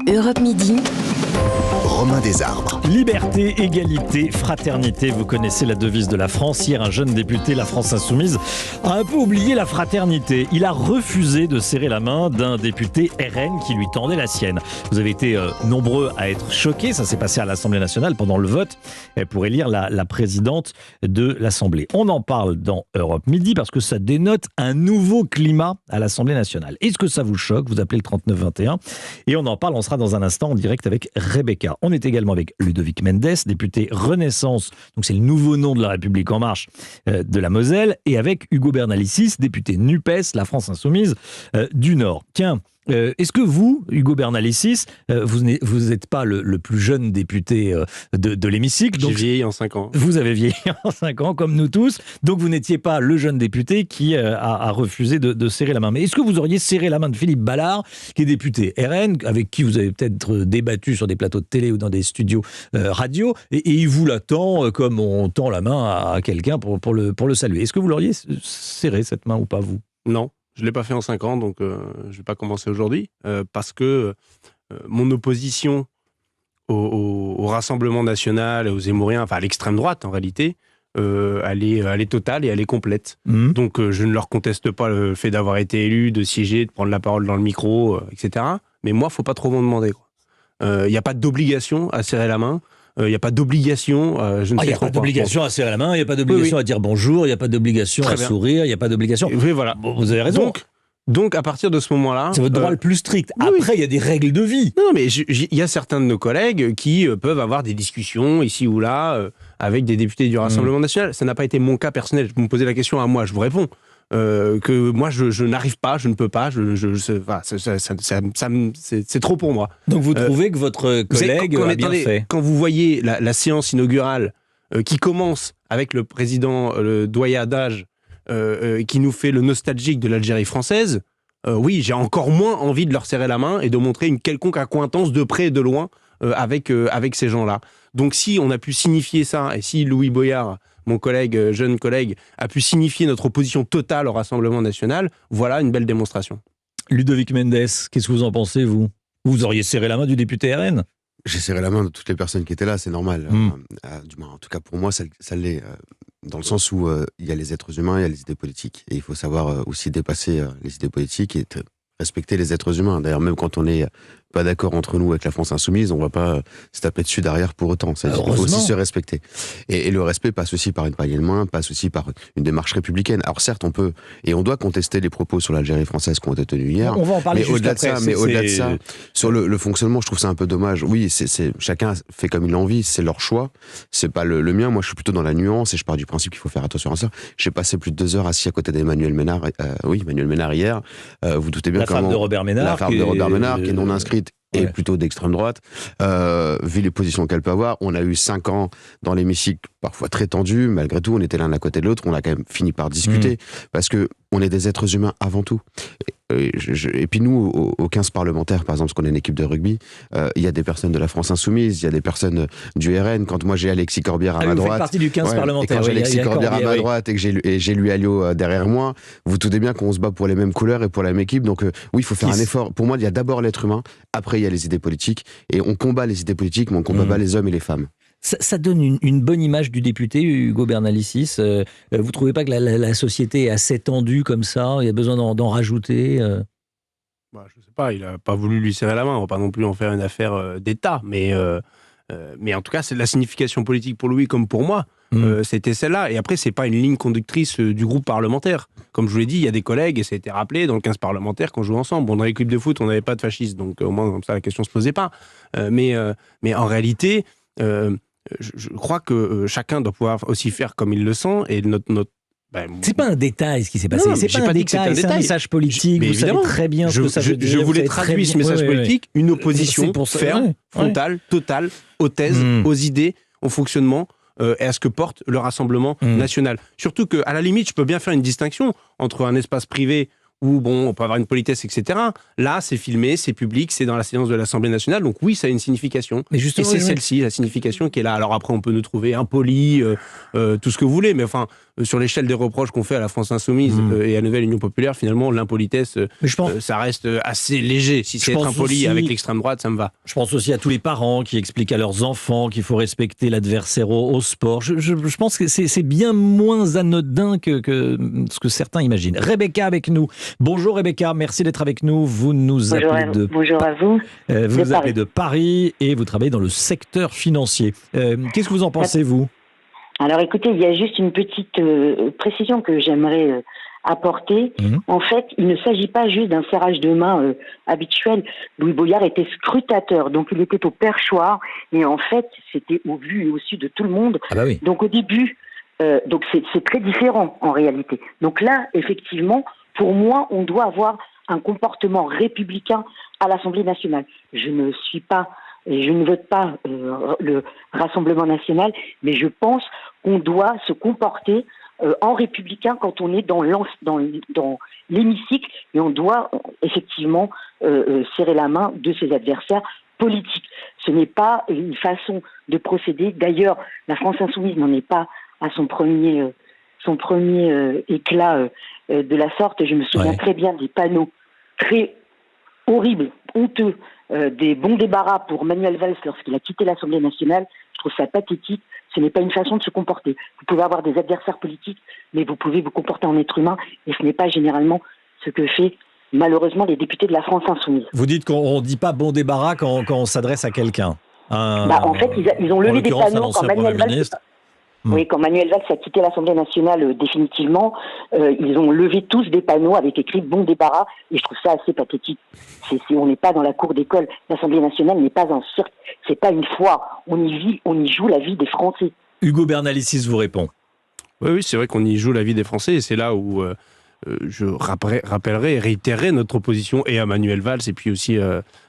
Europe Midi. Romain Desarbres. Liberté, égalité, fraternité, vous connaissez la devise de la France. Hier, un jeune député, la France Insoumise, a un peu oublié la fraternité. Il a refusé de serrer la main d'un député RN qui lui tendait la sienne. Vous avez été nombreux à être choqués, ça s'est passé à l'Assemblée nationale pendant le vote pour élire la présidente de l'Assemblée. On en parle dans Europe Midi parce que ça dénote un nouveau climat à l'Assemblée nationale. Est-ce que ça vous choque? Vous appelez le 3921 et on en parle, on sera dans un instant en direct avec Rebecca. On est également avec Ludovic Mendes, député Renaissance, donc c'est le nouveau nom de la République En Marche de la Moselle, et avec Ugo Bernalicis, député NUPES, la France Insoumise du Nord. Tiens, est-ce que vous, Ugo Bernalicis, vous n'êtes pas le plus jeune député de l'hémicycle? J'ai vieilli en 5 ans. Vous avez vieilli en 5 ans, comme nous tous. Donc vous n'étiez pas le jeune député qui a refusé de serrer la main. Mais est-ce que vous auriez serré la main de Philippe Ballard, qui est député RN, avec qui vous avez peut-être débattu sur des plateaux de télé ou dans des studios radio, et il vous l'attend comme on tend la main à quelqu'un pour le saluer. Est-ce que vous l'auriez serré cette main ou pas, vous? Non. Je ne l'ai pas fait en 5 ans, donc je ne vais pas commencer aujourd'hui, parce que mon opposition au Rassemblement National, aux Zemmouriens, enfin à l'extrême droite en réalité, elle est totale et elle est complète. Donc je ne leur conteste pas le fait d'avoir été élu, de siéger, de prendre la parole dans le micro, etc. Mais moi, il ne faut pas trop m'en demander. Il n'y a pas d'obligation à serrer la main. Il n'y a pas d'obligation, je ne sais Il n'y a pas d'obligation à serrer la main, il n'y a pas d'obligation à dire bonjour, il n'y a pas d'obligation à sourire, il n'y a pas d'obligation. Oui, voilà. Bon, vous avez raison. Donc, à partir de ce moment-là... C'est votre droit le plus strict. Après, il y a des règles de vie. Non, mais il y a certains de nos collègues qui peuvent avoir des discussions ici ou là avec des députés du Rassemblement National. Ça n'a pas été mon cas personnel. Vous me posez la question à moi, je vous réponds. Que moi je n'arrive pas, je ne peux pas, c'est trop pour moi. Donc vous trouvez que votre collègue a bien fait? Quand vous voyez la séance inaugurale qui commence avec le président doyen d'âge qui nous fait le nostalgique de l'Algérie française, oui, j'ai encore moins envie de leur serrer la main et de montrer une quelconque accointance de près et de loin avec ces gens-là. Donc si on a pu signifier ça, et si Louis Boyard, mon collègue, jeune collègue, a pu signifier notre opposition totale au Rassemblement National, voilà une belle démonstration. Ludovic Mendes, qu'est-ce que vous en pensez, vous? Vous auriez serré la main du député RN? J'ai serré la main de toutes les personnes qui étaient là, c'est normal. Du moins, en tout cas, pour moi, ça l'est. Dans le sens où il y a les êtres humains, il y a les idées politiques. Et il faut savoir aussi dépasser les idées politiques et respecter les êtres humains. D'ailleurs, même quand on n'est pas d'accord entre nous avec la France Insoumise, on ne va pas se taper dessus derrière pour autant. Il faut aussi se respecter. Et le respect passe aussi par une poignée de main, passe aussi par une démarche républicaine. Alors certes, on peut et on doit contester les propos sur l'Algérie française qui ont été tenus hier. On va en parler mais au-delà de ça, sur le fonctionnement, je trouve ça un peu dommage. Oui, chacun fait comme il a envie, c'est leur choix. C'est pas le mien. Moi, je suis plutôt dans la nuance et je pars du principe qu'il faut faire attention à ça. J'ai passé plus de 2 heures assis à côté d'Emmanuel Ménard. Emmanuel Ménard hier. Vous doutez bien la femme de Robert Ménard, qui est non inscrite et plutôt d'extrême droite, vu les positions qu'elle peut avoir. On a eu 5 ans dans l'hémicycle, parfois très tendus, malgré tout, on était l'un à côté de l'autre, on a quand même fini par discuter, parce que on est des êtres humains avant tout. Et puis nous, aux 15 parlementaires, par exemple, parce qu'on est une équipe de rugby, il y a des personnes de la France Insoumise, il y a des personnes du RN. Quand moi j'ai Alexis Corbière à ma droite... Vous faites partie du 15 parlementaires. Et quand j'ai Alexis Corbière à ma droite et que j'ai lui Alliot derrière moi, vous doutez bien qu'on se bat pour les mêmes couleurs et pour la même équipe. Donc oui, il faut faire un effort. Pour moi, il y a d'abord l'être humain, après il y a les idées politiques. Et on combat les idées politiques, mais on combat pas les hommes et les femmes. Ça donne une bonne image du député, Ugo Bernalicis. Vous ne trouvez pas que la société est assez tendue comme ça? Il y a besoin d'en rajouter je ne sais pas, il n'a pas voulu lui serrer la main. On ne va pas non plus en faire une affaire d'État. Mais en tout cas, c'est de la signification politique pour lui comme pour moi. C'était celle-là. Et après, ce n'est pas une ligne conductrice du groupe parlementaire. Comme je vous l'ai dit, il y a des collègues, et ça a été rappelé, dans le 15 parlementaire, qu'on jouait ensemble. Bon, dans l'équipe de foot, on n'avait pas de fascistes. Donc au moins, comme ça, la question ne se posait pas. Mais en réalité... je crois que chacun doit pouvoir aussi faire comme il le sent et c'est pas un détail ce qui s'est passé. Non, c'est pas un détail, c'est un message politique. Vous savez très bien ce que ça veut dire. Je voulais traduire ce message politique, une opposition ferme, frontale, totale, aux thèses, aux idées, au fonctionnement et à ce que porte le Rassemblement national. Surtout qu'à la limite, je peux bien faire une distinction entre un espace privé où on peut avoir une politesse, etc. Là, c'est filmé, c'est public, c'est dans la séance de l'Assemblée nationale, donc oui, ça a une signification. Mais justement, et c'est celle-ci, la signification qui est là. Alors après, on peut nous trouver impolis, tout ce que vous voulez, mais enfin, sur l'échelle des reproches qu'on fait à la France Insoumise et à Nouvelle Union Populaire, finalement, l'impolitesse, ça reste assez léger. Si c'est être impoli aussi, avec l'extrême droite, ça me va. Je pense aussi à tous les parents qui expliquent à leurs enfants qu'il faut respecter l'adversaire au sport. Je pense que c'est bien moins anodin que ce que certains imaginent. Rebecca avec nous. Bonjour Rebecca, merci d'être avec nous. Vous nous appelez Bonjour à vous. Vous nous appelez de Paris et vous travaillez dans le secteur financier. Qu'est-ce que vous en pensez, vous ? Alors écoutez, il y a juste une petite précision que j'aimerais apporter. En fait, il ne s'agit pas juste d'un serrage de main habituel. Louis Boyard était scrutateur, donc il était au perchoir et en fait, c'était au vu et au su de tout le monde. Ah bah oui. Donc au début, donc c'est très différent en réalité. Donc là, effectivement, pour moi, on doit avoir un comportement républicain à l'Assemblée nationale. Je ne suis pas et je ne vote pas le Rassemblement national, mais je pense qu'on doit se comporter en républicain quand on est dans l'hémicycle et on doit effectivement serrer la main de ses adversaires politiques. Ce n'est pas une façon de procéder. D'ailleurs, la France Insoumise n'en est pas à son premier éclat de la sorte. Je me souviens très bien des panneaux très horribles, honteux, des bons débarras pour Manuel Valls lorsqu'il a quitté l'Assemblée nationale. Je trouve ça pathétique. Ce n'est pas une façon de se comporter. Vous pouvez avoir des adversaires politiques, mais vous pouvez vous comporter en être humain, et ce n'est pas généralement ce que fait malheureusement les députés de la France Insoumise. Vous dites qu'on ne dit pas bon débarras quand on s'adresse à quelqu'un. En fait, ils ont levé des panneaux quand Manuel Valls... Oui, quand Manuel Valls a quitté l'Assemblée nationale définitivement, ils ont levé tous des panneaux avec écrit « bon débarras » et je trouve ça assez pathétique. On n'est pas dans la cour d'école. L'Assemblée nationale n'est pas un cirque. C'est pas une foire. On y joue la vie des Français. Hugo Bernalicis vous répond. Oui, c'est vrai qu'on y joue la vie des Français et c'est là où je rappellerai et réitérerai notre opposition et à Manuel Valls et puis aussi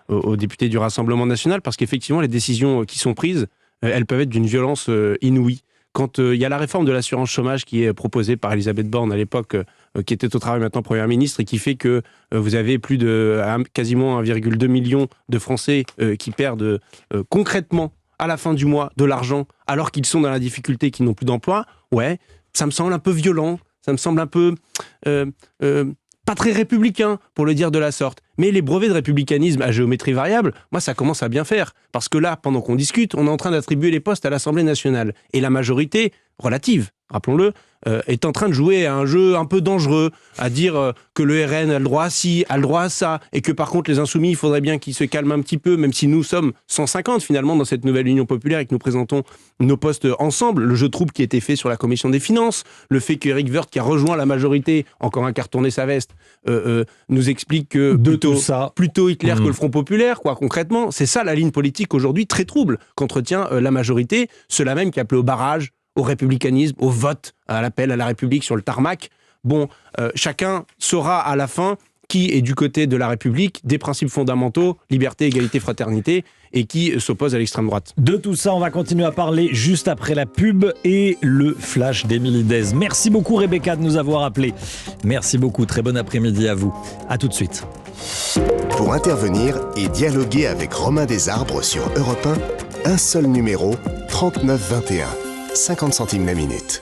aux députés du Rassemblement national parce qu'effectivement, les décisions qui sont prises, elles peuvent être d'une violence inouïe. Quand il y a la réforme de l'assurance chômage qui est proposée par Elisabeth Borne à l'époque, qui était au travail maintenant Première ministre, et qui fait que vous avez plus de quasiment 1,2 million de Français qui perdent concrètement à la fin du mois de l'argent alors qu'ils sont dans la difficulté, qu'ils n'ont plus d'emploi, ouais, ça me semble un peu violent, ça me semble un peu pas très républicain, pour le dire de la sorte. Mais les brevets de républicanisme à géométrie variable, moi, ça commence à bien faire. Parce que là, pendant qu'on discute, on est en train d'attribuer les postes à l'Assemblée nationale. Et la majorité, relative, rappelons-le, est en train de jouer à un jeu un peu dangereux, à dire que le RN a le droit à ci, a le droit à ça, et que par contre les Insoumis, il faudrait bien qu'ils se calment un petit peu, même si nous sommes 150 finalement dans cette nouvelle Union populaire et que nous présentons nos postes ensemble. Le jeu de troupe qui a été fait sur la Commission des finances, le fait qu'Éric Woerth, qui a rejoint la majorité, encore un qui a retourné sa veste, nous explique que plutôt Hitler que le Front populaire, quoi, concrètement. C'est ça la ligne politique aujourd'hui très trouble qu'entretient la majorité, ceux-là même qui appelaient au barrage, au républicanisme, au vote, à l'appel à la République sur le tarmac. Bon, chacun saura à la fin qui est du côté de la République, des principes fondamentaux, liberté, égalité, fraternité, et qui s'oppose à l'extrême droite. De tout ça, on va continuer à parler juste après la pub et le flash d'Émilie Dez. Merci beaucoup Rebecca de nous avoir appelés. Merci beaucoup, très bon après-midi à vous. À tout de suite. Pour intervenir et dialoguer avec Romain Desarbres sur Europe 1, un seul numéro, 39 21, 50 centimes la minute.